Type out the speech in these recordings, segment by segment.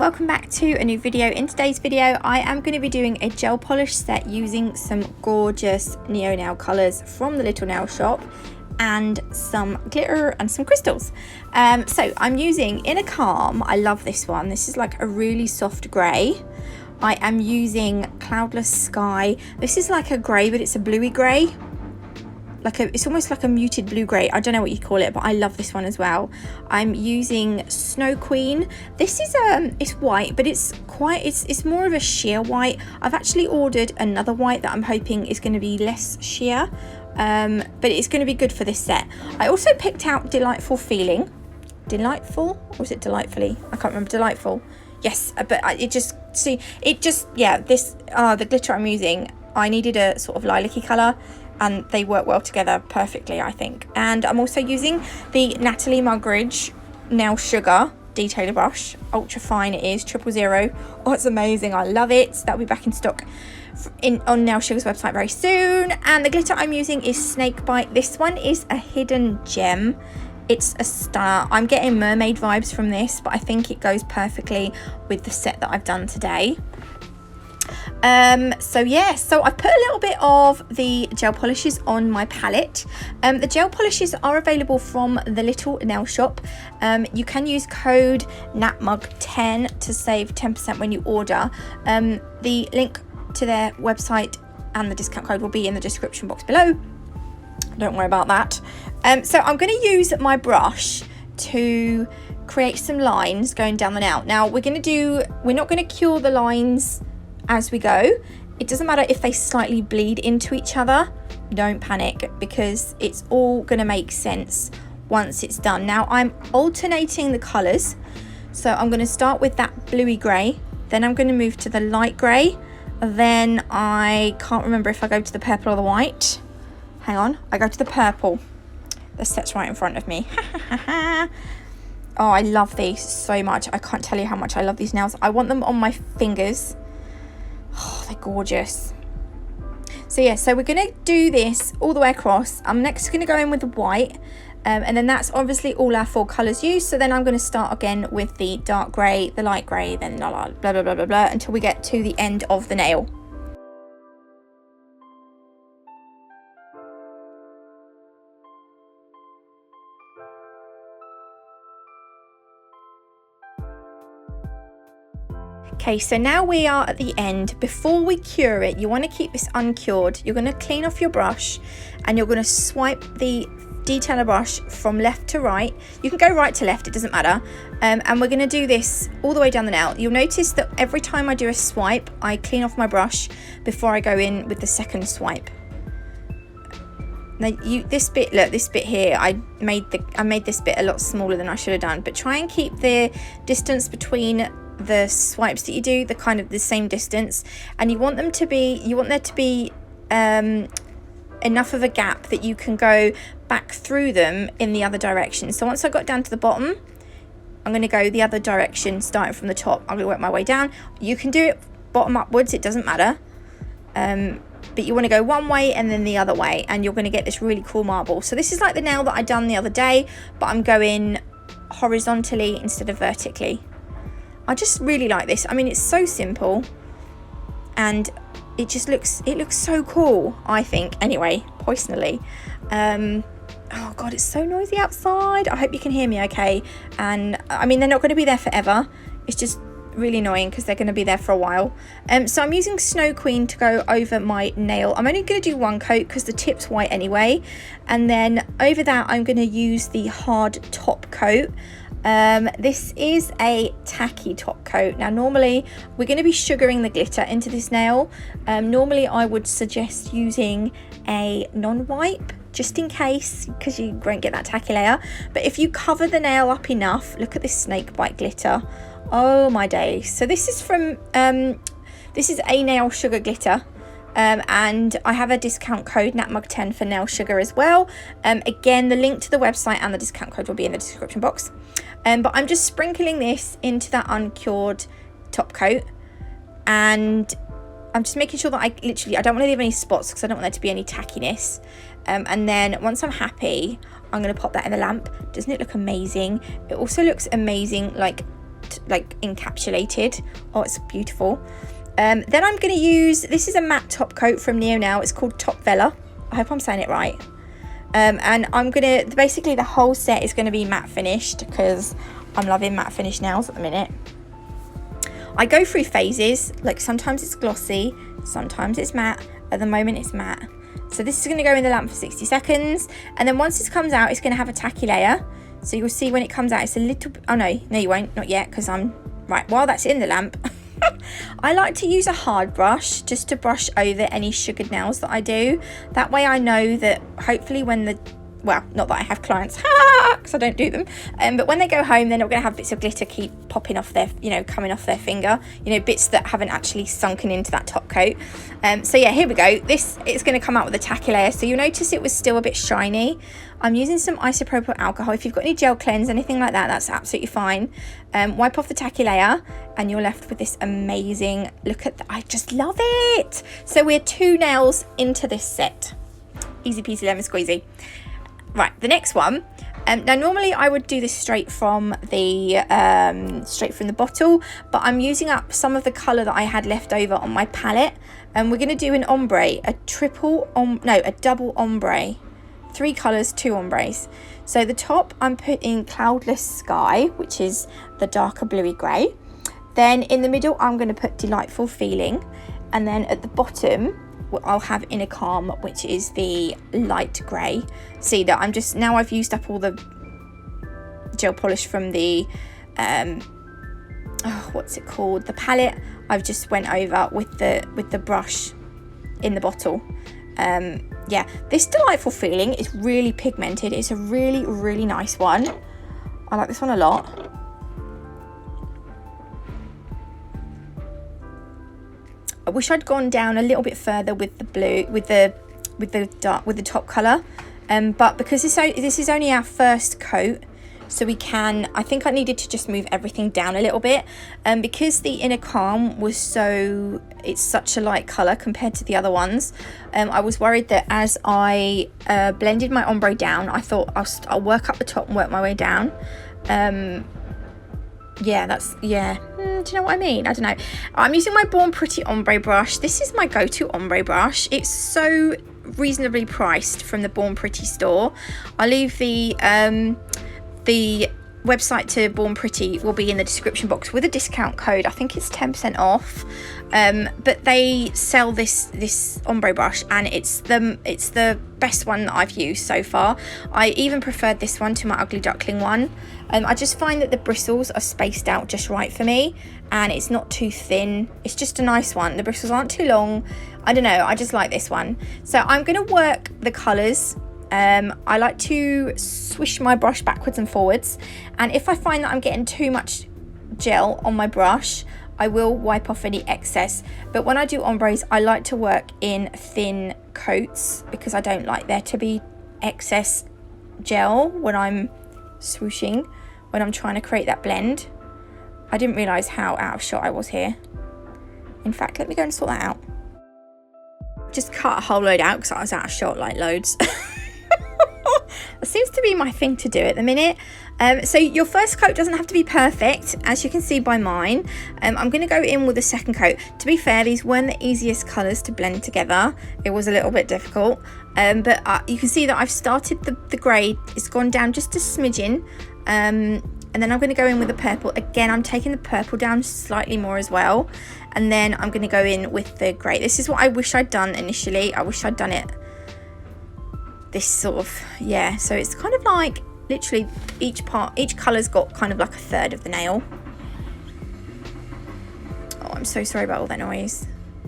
welcome back to a new video. In today's video I am going to be doing a gel polish set using some gorgeous Neonail colours from the little nail shop and some glitter and some crystals. So I'm using In a Calm. I love this one. This is like a really soft grey. I am using Cloudless Sky. This is like a grey, but it's a bluey grey. It's almost like a muted blue grey. I don't know what you call it, but I love this one as well. I'm using Snow Queen. This is it's white, but it's more of a sheer white. I've actually ordered another white that I'm hoping is going to be less sheer, but it's going to be good for this set. I also picked out Delightful Feeling. Delightful, or is it Delightfully? I can't remember. Delightful. Yes, but the glitter I'm using, I needed a sort of lilac-y colour, and they work well together perfectly, I think. And I'm also using the Natalie Mugridge Nail Sugar Detailer Brush. Ultra fine it is, 000. Oh, it's amazing. I love it. That'll be back in stock on Nail Sugar's website very soon. And the glitter I'm using is Snakebite. This one is a hidden gem. It's a star. I'm getting mermaid vibes from this, but I think it goes perfectly with the set that I've done today. So I put a little bit of the gel polishes on my palette. The gel polishes are available from the little nail shop. You can use code NATMUG10 to save 10% when you order. The link to their website and the discount code will be in the description box below. Don't worry about that. So I'm going to use my brush to create some lines going down the nail. Now we're not going to cure the lines as we go. It doesn't matter if they slightly bleed into each other. Don't panic, because it's all going to make sense once it's done. Now I'm alternating the colours. So I'm going to start with that bluey grey, then I'm going to move to the light grey, then I can't remember if I go to the purple or the white. Hang on, I go to the purple. The set's right in front of me. Oh, I love these so much. I can't tell you how much I love these nails. I want them on my fingers. Oh, they're gorgeous. So we're going to do this all the way across. I'm next going to go in with the white, and then that's obviously all our four colours used. So then I'm going to start again with the dark grey, the light grey, then blah blah blah blah blah until we get to the end of the nail. Okay, so now we are at the end. Before we cure it, you want to keep this uncured. You're going to clean off your brush and you're going to swipe the detailer brush from left to right. You can go right to left, it doesn't matter. And we're going to do this all the way down the nail. You'll notice that every time I do a swipe, I clean off my brush before I go in with the second swipe. Now this bit here, I made this bit a lot smaller than I should have done, but try and keep the distance between the swipes that you do the same distance, and you want there to be enough of a gap that you can go back through them in the other direction. So once I got down to the bottom, I'm going to go the other direction, starting from the top. I'm going to work my way down. You can do it bottom upwards, it doesn't matter, but you want to go one way and then the other way, and you're going to get this really cool marble. So this is like the nail that I done the other day, but I'm going horizontally instead of vertically. I just really like this. I mean, it's so simple and it looks so cool, I think, anyway, personally. Oh god, it's so noisy outside. I hope you can hear me okay. And I mean, they're not going to be there forever. It's just really annoying because they're going to be there for a while. So I'm using Snow Queen to go over my nail. I'm only going to do one coat because the tip's white anyway, and then over that I'm going to use the hard top coat. This is a tacky top coat. Now normally we're going to be sugaring the glitter into this nail. Normally I would suggest using a non-wipe just in case, because you won't get that tacky layer. But if you cover the nail up enough, look at this snakebite glitter. Oh my days. So this is from this is a nail sugar glitter. And I have a discount code NATMUG10 for nail sugar as well. Again, the link to the website and the discount code will be in the description box. But I'm just sprinkling this into that uncured top coat, and I'm just making sure that I don't want to leave any spots because I don't want there to be any tackiness. And then once I'm happy, I'm going to pop that in the lamp. Doesn't it look amazing? It also looks amazing like like encapsulated. Oh, it's beautiful. Then I'm going to use, this is a matte top coat from Neonail. It's called Top Velour. I hope I'm saying it right. And I'm going to, basically the whole set is going to be matte finished because I'm loving matte finish nails at the minute. I go through phases, like sometimes it's glossy, sometimes it's matte. At the moment it's matte. So this is going to go in the lamp for 60 seconds. And then once this comes out, it's going to have a tacky layer. So you'll see when it comes out, it's a little, oh no you won't, not yet, because right, while that's in the lamp, I like to use a hard brush just to brush over any sugared nails that I do. That way I know that hopefully when the, well, not that I have clients, because I don't do them, but when they go home, they're not going to have bits of glitter keep popping off their, you know, coming off their finger, you know, bits that haven't actually sunken into that top coat. So yeah, here we go. This is going to come out with a tacky layer. So you'll notice it was still a bit shiny. I'm using some isopropyl alcohol. If you've got any gel cleanse, anything like that, that's absolutely fine. Wipe off the tacky layer and you're left with this amazing, look at that, I just love it. So we're 2 nails into this set. Easy peasy lemon squeezy. Right, the next one. Now normally I would do this straight from the bottle, but I'm using up some of the colour that I had left over on my palette, and we're going to do an ombre, a double ombre, 3 colours, 2 ombres. So the top I'm putting Cloudless Sky, which is the darker bluey grey. Then in the middle I'm going to put Delightful Feeling, and then at the bottom I'll have Inner Calm, which is the light grey. See that I'm just, now I've used up all the gel polish from the what's it called, the palette. I've just went over with the brush in the bottle. Yeah, this Delightful Feeling is really pigmented. It's a really, really nice one. I like this one a lot. I wish I'd gone down a little bit further with the blue, with the top colour, but because this is only our first coat, so we can, I think I needed to just move everything down a little bit, because the Inner Calm was it's such a light colour compared to the other ones. I was worried that as I blended my ombre down, I thought I'll work up the top and work my way down. Yeah, do you know what I mean? I don't know. I'm using my Born Pretty ombre brush. This is my go-to ombre brush. It's so reasonably priced from the Born Pretty store. I'll leave the website to Born Pretty will be in the description box with a discount code. I think it's 10% off. But they sell this ombre brush, and it's the best one that I've used so far. I even preferred this one to my Ugly Duckling one. I just find that the bristles are spaced out just right for me, and it's not too thin. It's just a nice one. The bristles aren't too long. I don't know, I just like this one. So I'm going to work the colours. I like to swish my brush backwards and forwards, and if I find that I'm getting too much gel on my brush, I will wipe off any excess. But when I do ombres, I like to work in thin coats because I don't like there to be excess gel when I'm swooshing, when I'm trying to create that blend. I didn't realise how out of shot I was here. In fact, let me go and sort that out. Just cut a whole load out because I was out of shot like loads. It seems to be my thing to do at the minute. So your first coat doesn't have to be perfect, as you can see by mine. I'm going to go in with a second coat. To be fair, these weren't the easiest colours to blend together. It was a little bit difficult, but you can see that I've started the grey. It's gone down just a smidgen, and then I'm going to go in with the purple. Again, I'm taking the purple down slightly more as well, and then I'm going to go in with the grey. This is what I wish I'd done initially. I wish I'd done it this sort of, yeah, so it's kind of like literally each colour's got kind of like a third of the nail. Oh, I'm so sorry about all that noise.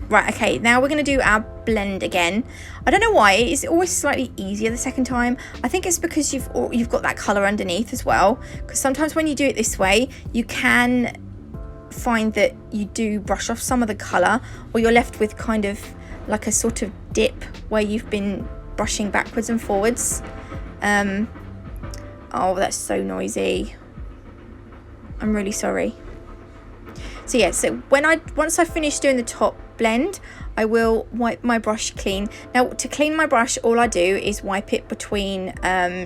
Right, okay, now we're going to do our blend again. I don't know why, it's always slightly easier the second time. I think it's because you've got that colour underneath as well, because sometimes when you do it this way, you can find that you do brush off some of the colour, or you're left with kind of like a sort of dip where you've been brushing backwards and forwards. Oh, that's so noisy. I'm really sorry. So yeah, so once I finish doing the top blend, I will wipe my brush clean. Now to clean my brush, all I do is wipe it between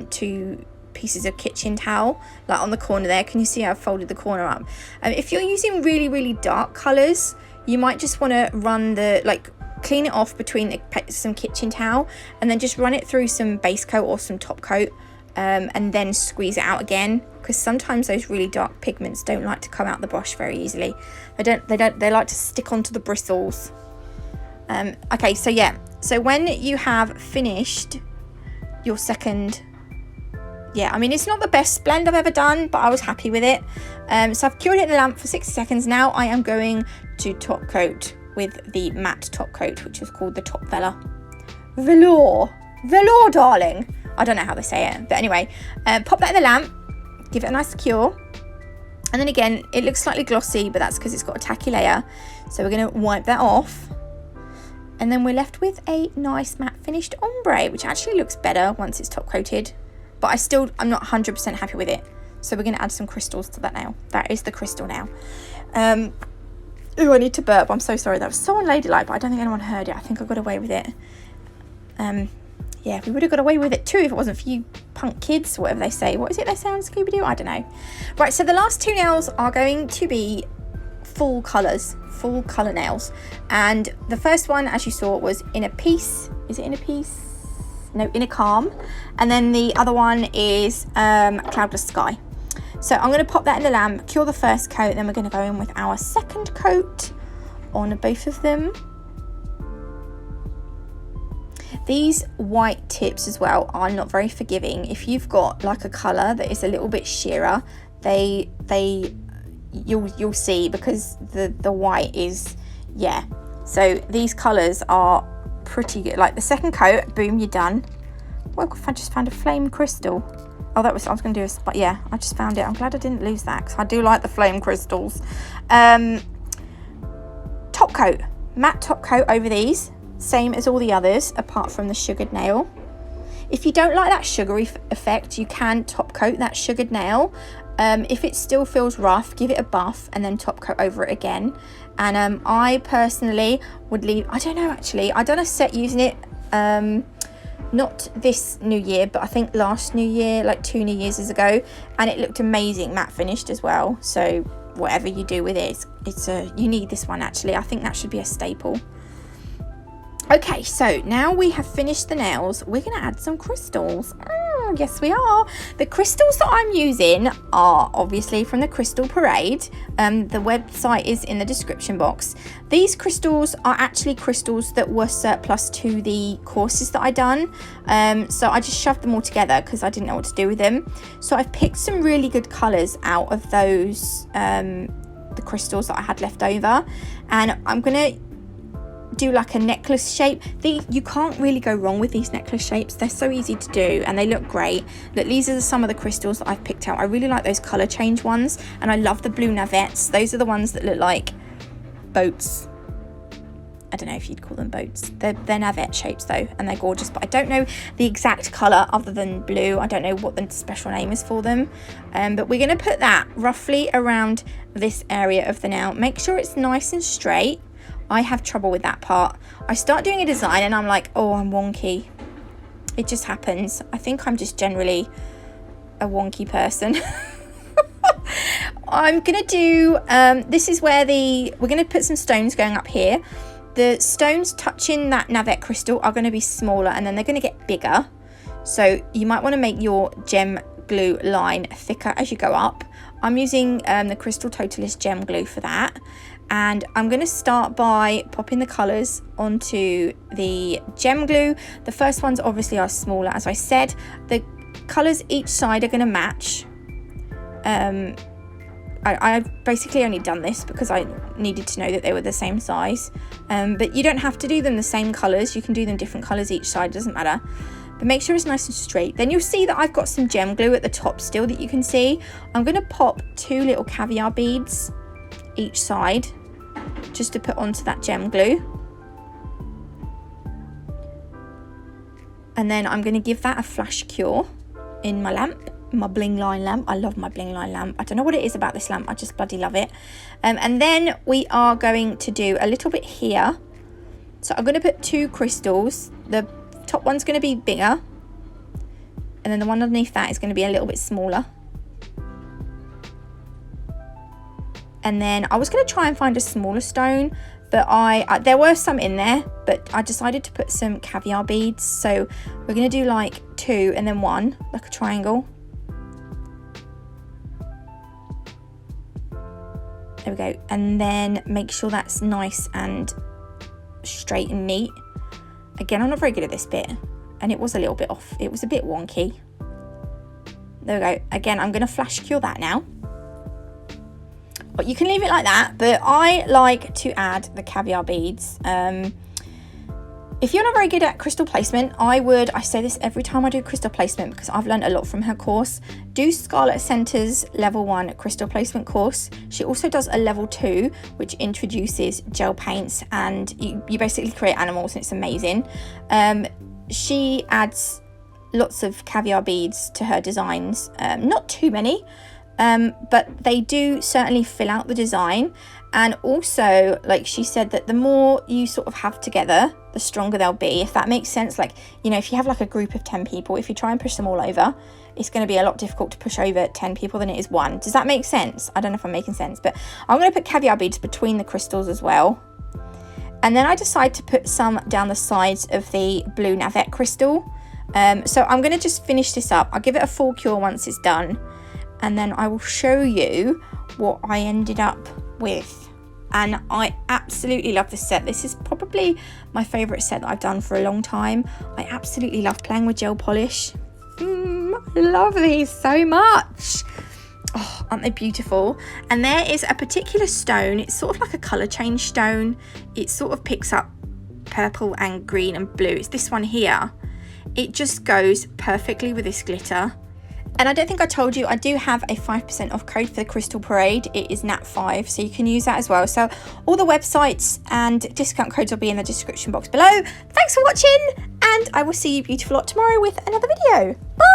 two pieces of kitchen towel, like on the corner there. Can you see I've folded the corner up? If you're using really, really dark colours, you might just want to run the, like, clean it off between some kitchen towel and then just run it through some base coat or some top coat, and then squeeze it out again, because sometimes those really dark pigments don't like to come out the brush very easily. They like to stick onto the bristles. Okay, so yeah, so when you have finished your second, yeah, I mean, it's not the best blend I've ever done, but I was happy with it. So I've cured it in the lamp for 60 seconds. Now I am going to top coat with the matte top coat, which is called the Top Velour. Velour, darling. I don't know how they say it, but anyway, pop that in the lamp, give it a nice cure, and then again, it looks slightly glossy, but that's because it's got a tacky layer. So we're going to wipe that off, and then we're left with a nice matte finished ombre, which actually looks better once it's top coated, but I'm not 100% happy with it. So we're going to add some crystals to that now. That is the crystal now. Ooh, I need to burp. I'm so sorry. That was so unladylike, but I don't think anyone heard it. I think I got away with it. Yeah, we would have got away with it too if it wasn't for you punk kids, whatever they say. What is it they say on Scooby-Doo? I don't know. Right, so the last two nails are going to be full colours, full colour nails. And the first one, as you saw, was in a piece. Is it in a piece? No, in a calm. And then the other one is Cloudless Sky. So I'm going to pop that in the lamp, cure the first coat, then we're going to go in with our second coat on both of them. These white tips as well are not very forgiving. If you've got like a colour that is a little bit sheerer, you'll see, because the white is, yeah. So these colours are pretty good. Like the second coat, boom, you're done. Well, I just found a flame crystal. Oh, I was going to do a spot. Yeah, I just found it. I'm glad I didn't lose that, because I do like the flame crystals. Top coat, matte top coat over these. Same as all the others, apart from the sugared nail. If you don't like that sugary effect, you can top coat that sugared nail. If it still feels rough, give it a buff and then top coat over it again. And I personally would leave, I don't know actually, I done a set using it, not this New Year, but I think last New Year, like 2 New Year's ago, and it looked amazing, matte finished as well. So whatever you do with it, you need this one actually. I think that should be a staple. Okay, so now we have finished the nails, we're going to add some crystals. Yes, we are. The crystals that I'm using are obviously from the Crystal Parade. The website is in the description box. These crystals are actually crystals that were surplus to the courses that I done. So I just shoved them all together because I didn't know what to do with them. So I've picked some really good colours out of those, the crystals that I had left over. And I'm going to do like a necklace shape. You can't really go wrong with these necklace shapes. They're so easy to do and they look great. Look, these are some of the crystals that I've picked out. I really like those color change ones, and I love the blue navettes. Those are the ones that look like boats. I don't know if you'd call them boats. They're navette shapes though, and they're gorgeous, but I don't know the exact color other than blue. I don't know what the special name is for them, but we're going to put that roughly around this area of the nail. Make sure it's nice and straight. I have trouble with that part. I start doing a design and I'm like, oh, I'm wonky. It just happens. I think I'm just generally a wonky person. I'm gonna do, this is where we're gonna put some stones going up here. The stones touching that navette crystal are gonna be smaller and then they're gonna get bigger. So you might wanna make your gem glue line thicker as you go up. I'm using the Crystal Totalist gem glue for that. And I'm going to start by popping the colours onto the gem glue. The first ones obviously are smaller, as I said. The colours each side are going to match. I've basically only done this because I needed to know that they were the same size. But you don't have to do them the same colours. You can do them different colours each side, doesn't matter. But make sure it's nice and straight. Then you'll see that I've got some gem glue at the top still that you can see. I'm going to pop 2 little caviar beads each side just to put onto that gem glue, and then I'm going to give that a flash cure in my lamp, my bling line lamp. I love my bling line lamp. I don't know what it is about this lamp, I just bloody love it. And then we are going to do a little bit here. So I'm going to put 2 crystals. The top one's going to be bigger, and then the one underneath that is going to be a little bit smaller. And then I was going to try and find a smaller stone, but there were some in there, but I decided to put some caviar beads. So we're going to do like 2 and then 1, like a triangle. There we go. And then make sure that's nice and straight and neat. Again, I'm not very good at this bit, and it was a little bit off. It was a bit wonky. There we go. Again, I'm going to flash cure that now. But you can leave it like that, but I like to add the caviar beads. If you're not very good at crystal placement, I say this every time I do crystal placement because I've learned a lot from her course. Do Scarlett Center's level 1 crystal placement course. She also does a level 2, which introduces gel paints, and you basically create animals, and it's amazing. She adds lots of caviar beads to her designs, not too many. But they do certainly fill out the design, and also, like she said, that the more you sort of have together, the stronger they'll be, if that makes sense. Like, you know, if you have like a group of 10 people, if you try and push them all over, it's going to be a lot difficult to push over 10 people than it is 1. Does that make sense? I don't know if I'm making sense, but I'm going to put caviar beads between the crystals as well. And then I decide to put some down the sides of the blue Navette crystal. So I'm going to just finish this up. I'll give it a full cure once it's done, and then I will show you what I ended up with. And I absolutely love this set. This is probably my favourite set that I've done for a long time. I absolutely love playing with gel polish. I love these so much. Oh, aren't they beautiful? And there is a particular stone. It's sort of like a colour change stone. It sort of picks up purple and green and blue. It's this one here. It just goes perfectly with this glitter. And I don't think I told you, I do have a 5% off code for the Crystal Parade. It is NAT5, so you can use that as well. So all the websites and discount codes will be in the description box below. Thanks for watching, and I will see you beautiful lot tomorrow with another video. Bye!